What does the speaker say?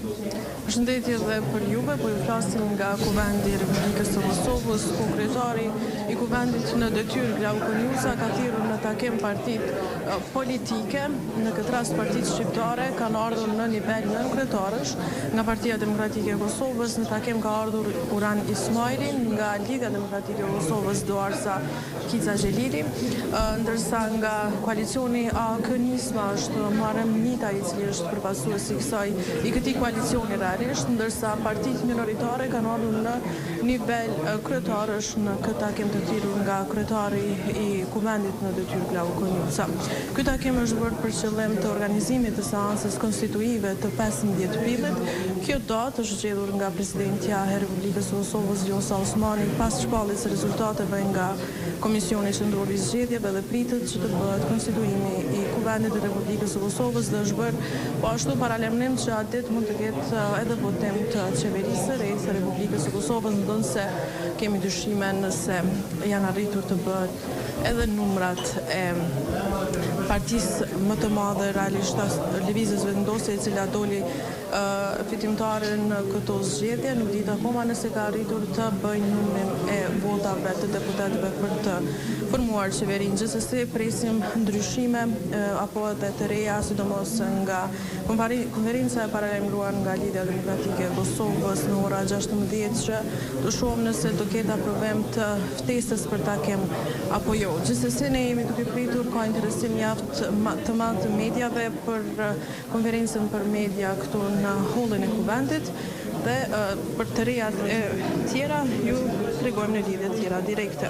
Përshëndetje dhe për juve, po ju flasim nga Kuvendi i Republikës së Kosovës, ku kryetari i Kuvendit në detyrë Glauko Njusa ka thirrur në takim partitë politike, në këtë rast partitë shqiptare kanë ardhur në nivel nënkretarësh, nga Partia Demokratike e Kosovës në takim ka ardhur Uran Ismaili, nga Liga Demokratike e Kosovës Duarsa Kica Xhelili, ndërsa nga koalicioni AK-Nisma është Muharrem Nita, i cili është përfaqësuesi i këtij koalicioni realisht, ndërsa partitë minoritare kanë ardhur në nivel kryetarësh në këtë takim të thirrur nga kryetari i Kuvendit në detyrë Glauko Njusa. Ky takim është bërë për qëllim të organizimit të seancës konstituive të 15 prillit. Kjo datë është zgjedhur nga presidentja e Republikës së Kosovës Vjosa Osmani pas shpalljes së rezultateve nga Komisioni Qendror i Zgjedhjeve dhe pritet që të bëhet konstituimi i Kuvendit të Republikës së Kosovës dhe është bërë po ashtu paralajmërim që atë ditë mund të ketë edhe votim të qeverisë së re të Republikës së Kosovës, ndonse kemi dyshime nëse janë arritur të bëhet edhe numrat e partisë më të madhe realisht Lëvizjes Vendosje, e cila doli fitimtare në këto zgjedhje, nuk dihet akoma nëse ka arritur të bëjë numrin e votave të deputetëve për të formuar qeverinë. Gjithsesi presim ndryshime apo edhe të reja, sidomos nga konferenca e paralajmëruar nga Lidhja Demokratike e Kosovës në ora 16 që të shohim nëse do ketë aprovim të ftesës për takim apo jo. Gjithsesi ne jemi duke pritur, ka interesim mjaft të madh të mediave për konferencën për media këtu në hollin e Kuvendit dhe për të rejat e tjera ju tregojmë në lidhje tjera direkte.